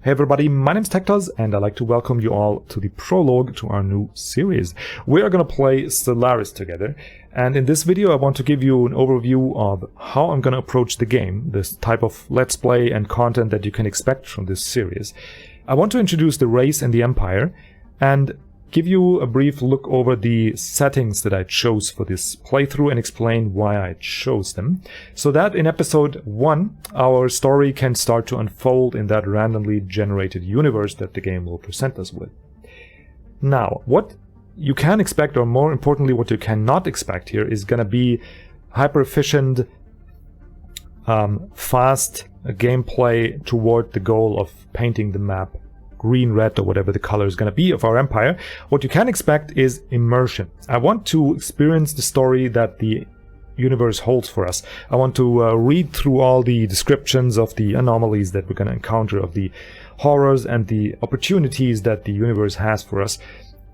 Hey everybody, my name's TecToss and I'd like to welcome you all to the prologue to our new series. We are going to play Stellaris together, and in this video I want to give you an overview of how I'm going to approach the game, this type of let's play and content that you can expect from this series. I want to introduce the race and the empire and give you a brief look over the settings that I chose for this playthrough and explain why I chose them, so that in episode 1 our story can start to unfold in that randomly generated universe that the game will present us with. Now, what you can expect, or more importantly what you cannot expect here, is going to be hyper efficient, fast gameplay toward the goal of painting the map green, red, or whatever the color is going to be of our empire. What you can expect is immersion. I want to experience the story that the universe holds for us. I want to read through all the descriptions of the anomalies that we're going to encounter, of the horrors and the opportunities that the universe has for us.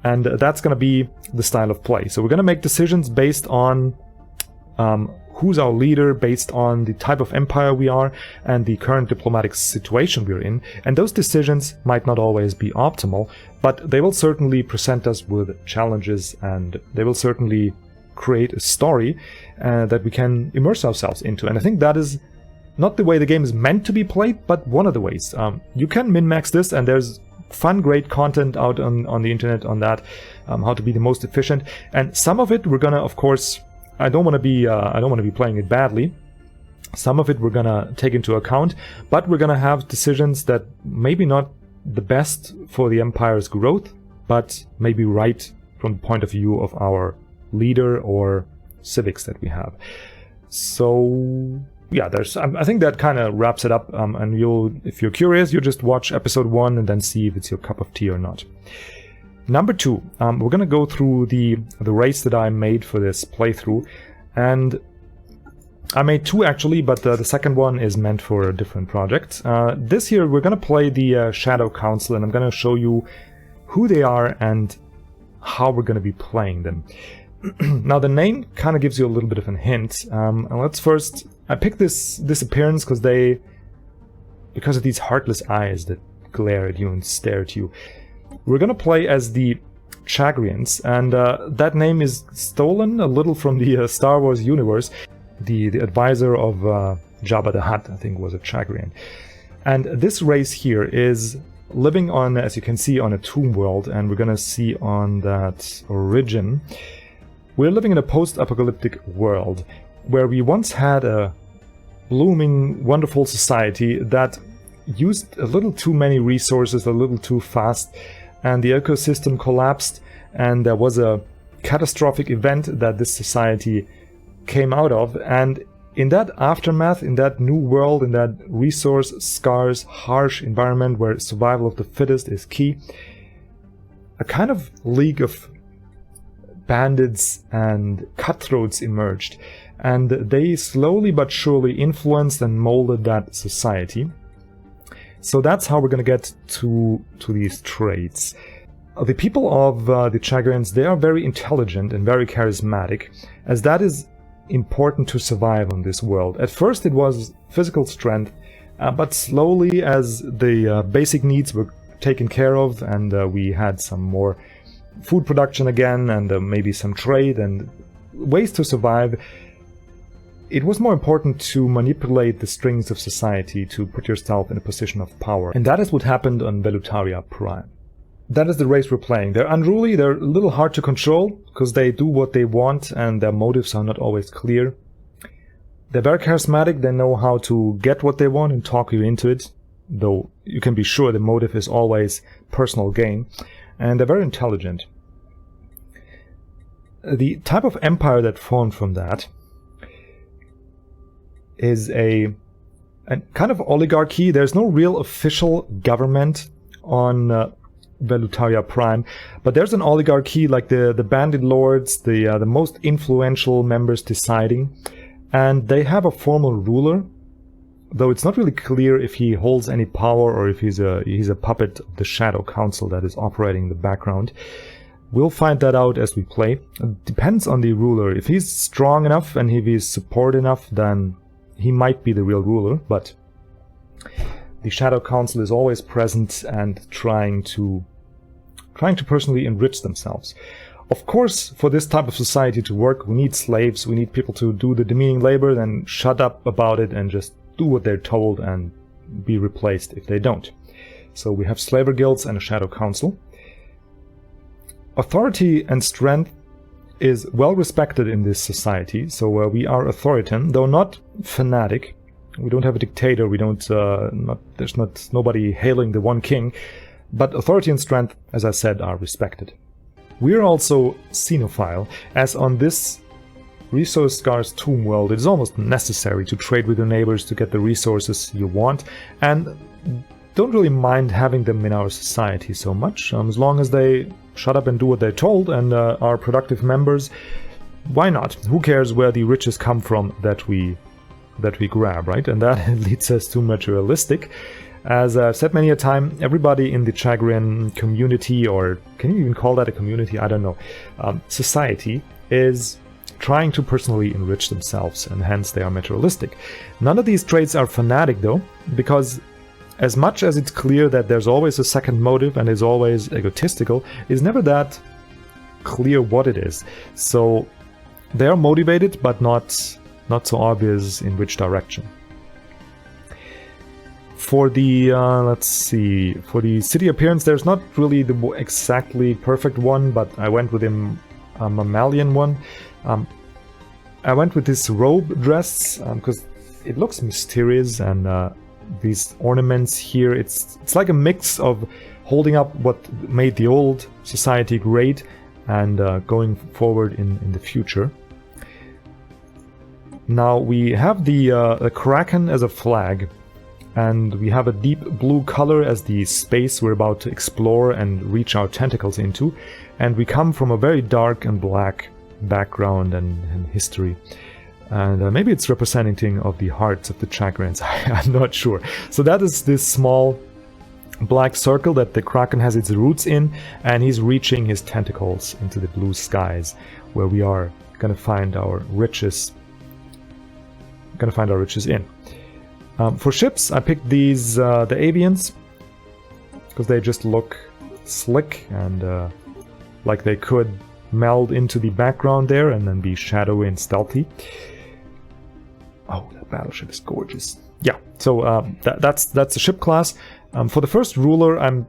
And that's going to be the style of play. So we're going to make decisions based on who's our leader, based on the type of empire we are and the current diplomatic situation we're in. And those decisions might not always be optimal, but they will certainly present us with challenges, and they will certainly create a story that we can immerse ourselves into. And I think that is not the way the game is meant to be played, but one of the ways. You can min-max this, and there's fun, great content out on the internet on that, how to be the most efficient. And some of it we're gonna, of course, I don't want to be playing it badly. Some of it we're gonna take into account, but we're gonna have decisions that maybe not the best for the empire's growth, but maybe right from the point of view of our leader or civics that we have. So yeah, I think that kind of wraps it up. And if you're curious, you just watch episode 1 and then see if it's your cup of tea or not. Number 2, we're going to go through the race that I made for this playthrough, and I made 2 actually, but the second one is meant for a different project. This year we're going to play the Shadow Council, and I'm going to show you who they are and how we're going to be playing them. Now the name kind of gives you a little bit of a hint. And let's first, I picked this appearance because of these heartless eyes that glare at you and stare at you. We're gonna play as the Chagrians, and that name is stolen a little from the Star Wars universe. The advisor of Jabba the Hutt, I think, was a Chagrian. And this race here is living on, as you can see, on a tomb world, and we're gonna see on that origin. We're living in a post-apocalyptic world where we once had a blooming, wonderful society that used a little too many resources, a little too fast, and the ecosystem collapsed, and there was a catastrophic event that this society came out of. And in that aftermath, in that new world, in that resource scarce, harsh environment where survival of the fittest is key, a kind of league of bandits and cutthroats emerged, and they slowly but surely influenced and molded that society. So that's how we're going to get to these traits. The people of the Chagrians, they are very intelligent and very charismatic, as that is important to survive on this world. At first it was physical strength, but slowly, as the basic needs were taken care of, and we had some more food production again, and maybe some trade and ways to survive, it was more important to manipulate the strings of society to put yourself in a position of power. And that is what happened on Velutaria Prime. That is the race we're playing. They're unruly, they're a little hard to control, because they do what they want and their motives are not always clear. They're very charismatic, they know how to get what they want and talk you into it, though you can be sure the motive is always personal gain. And they're very intelligent. The type of empire that formed from that is a kind of oligarchy. There's no real official government on Velutaria Prime, but there's an oligarchy, like the bandit lords, the most influential members deciding, and they have a formal ruler, though it's not really clear if he holds any power or if he's a puppet of the Shadow Council that is operating in the background. We'll find that out as we play. It depends on the ruler. If he's strong enough and if he's support enough, then he might be the real ruler, but the Shadow Council is always present and trying to personally enrich themselves. Of course, for this type of society to work, we need slaves, we need people to do the demeaning labor, then shut up about it and just do what they're told and be replaced if they don't. So we have slaver guilds and a Shadow Council. Authority and strength is well respected in this society, so we are authoritarian, though not fanatic. We don't have a dictator, we don't, there's nobody hailing the one king, but authority and strength, as I said, are respected. We are also xenophile, as on this resource-scarce tomb world, it is almost necessary to trade with your neighbors to get the resources you want, and don't really mind having them in our society so much, as long as they shut up and do what they're told and are productive members. Why not? Who cares where the riches come from that we grab, right? And that leads us to materialistic. As I've said many a time, everybody in the Chagrin community, or can you even call that a community? I don't know. Society is trying to personally enrich themselves, and hence they are materialistic. None of these traits are fanatic though, because as much as it's clear that there's always a second motive and is always egotistical, it's never that clear what it is. So they are motivated, but not so obvious in which direction. For the, let's see, for the city appearance, there's not really the exactly perfect one, but I went with a mammalian one. I went with this robe dress, because it looks mysterious, and these ornaments here, it's like a mix of holding up what made the old society great and going forward in the future. Now we have the Kraken as a flag, and we have a deep blue color as the space we're about to explore and reach our tentacles into, and we come from a very dark and black background and history. And maybe it's representing of the hearts of the Chagrins, I'm not sure. So that is this small black circle that the Kraken has its roots in, and he's reaching his tentacles into the blue skies, where we are gonna find our riches. In. For ships, I picked these, the avians, because they just look slick and like they could meld into the background there and then be shadowy and stealthy. Oh, that battleship is gorgeous. Yeah, so that's the ship class. For the first ruler,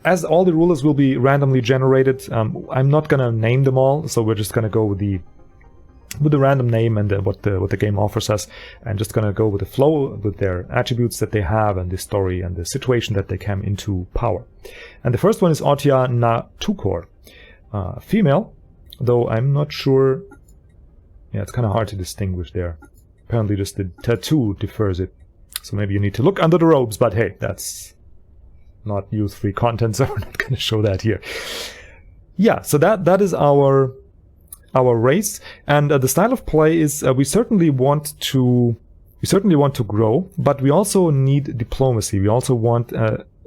as all the rulers will be randomly generated, I'm not gonna name them all, so we're just gonna go with the random name and what the game offers us, and just gonna go with the flow with their attributes that they have and the story and the situation that they came into power. And the first one is Otia Na Tukor, female, though I'm not sure. Yeah, it's kind of hard to distinguish there. Apparently just the tattoo differs it, so maybe you need to look under the robes, but hey, that's not youth-free content, so we're not gonna show that here. Yeah, so that is our race, and the style of play is we certainly want to grow, but we also need diplomacy. We also want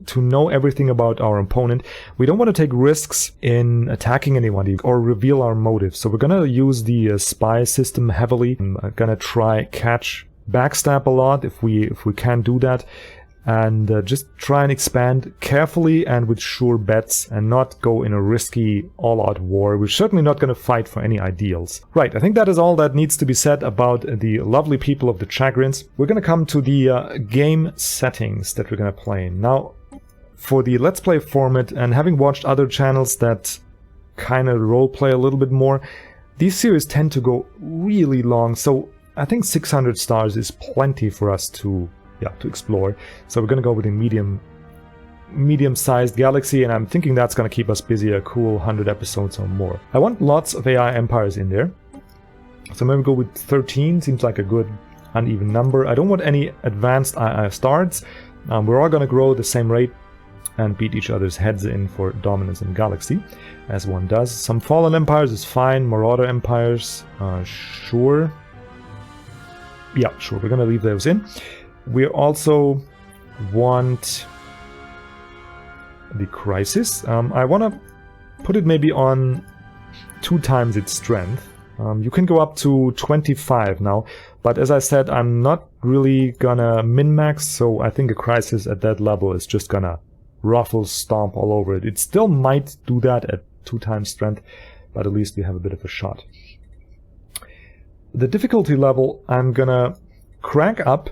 to know everything about our opponent. We don't want to take risks in attacking anybody or reveal our motives. So we're gonna use the spy system heavily. I'm gonna try catch backstab a lot if we can do that, and just try and expand carefully and with sure bets, and not go in a risky all-out war. We're certainly not going to fight for any ideals. Right, I think that is all that needs to be said about the lovely people of the Chagrins. We're going to come to the game settings that we're going to play. Now, for the Let's Play format, and having watched other channels that kind of roleplay a little bit more, these series tend to go really long, so I think 600 stars is plenty for us to explore. So we're gonna go with a medium-sized galaxy, and I'm thinking that's gonna keep us busy a cool 100 episodes or more. I want lots of AI empires in there, so maybe go with 13. Seems like a good uneven number. I don't want any advanced AI stars. We're all gonna grow at the same rate and beat each other's heads in for dominance in galaxy, as one does. Some fallen empires is fine. Marauder empires, sure. Yeah, sure, we're gonna leave those in. We also want the crisis. I want to put it maybe on 2 times its strength. You can go up to 25 now, but as I said, I'm not really gonna min-max, so I think a crisis at that level is just gonna ruffle stomp all over it. It still might do that at 2 times strength, but at least we have a bit of a shot. The difficulty level I'm gonna crank up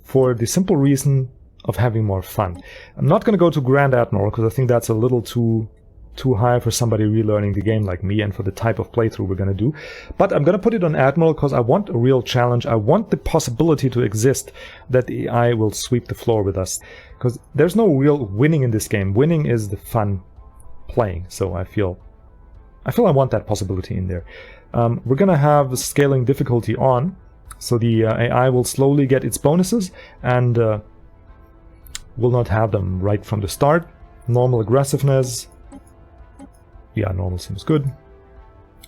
for the simple reason of having more fun. I'm not gonna go to Grand Admiral because I think that's a little too high for somebody relearning the game like me and for the type of playthrough we're gonna do. But I'm gonna put it on Admiral because I want a real challenge. I want the possibility to exist that the AI will sweep the floor with us. Because there's no real winning in this game. Winning is the fun playing. So I feel I want that possibility in there. We're gonna have scaling difficulty on, so the AI will slowly get its bonuses and will not have them right from the start. Normal aggressiveness. Yeah, normal seems good.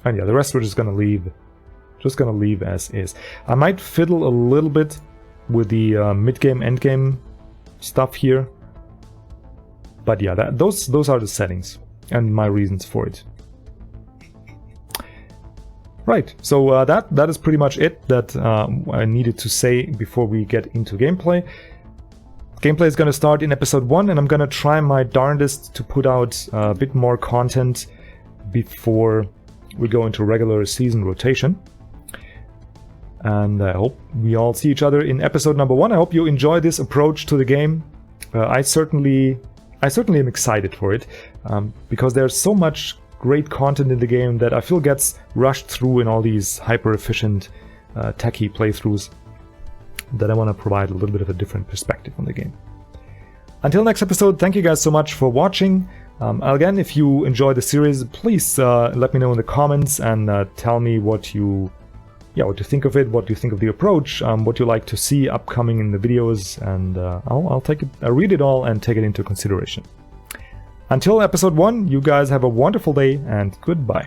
And yeah, the rest we're just gonna leave as is. I might fiddle a little bit with the mid-game, end-game stuff here. But yeah, those are the settings and my reasons for it. Right, so that is pretty much it that I needed to say before we get into gameplay. Gameplay is going to start in episode 1, and I'm going to try my darndest to put out a bit more content before we go into regular season rotation. And I hope we all see each other in episode number 1. I hope you enjoy this approach to the game. I certainly am excited for it, because there's so much great content in the game that I feel gets rushed through in all these hyper-efficient techie playthroughs, that I want to provide a little bit of a different perspective on the game. Until next episode, thank you guys so much for watching. Again, if you enjoy the series, please let me know in the comments and tell me what you think of it, what you think of the approach, what you like to see upcoming in the videos, and I'll read it all and take it into consideration. Until episode 1, you guys have a wonderful day and goodbye.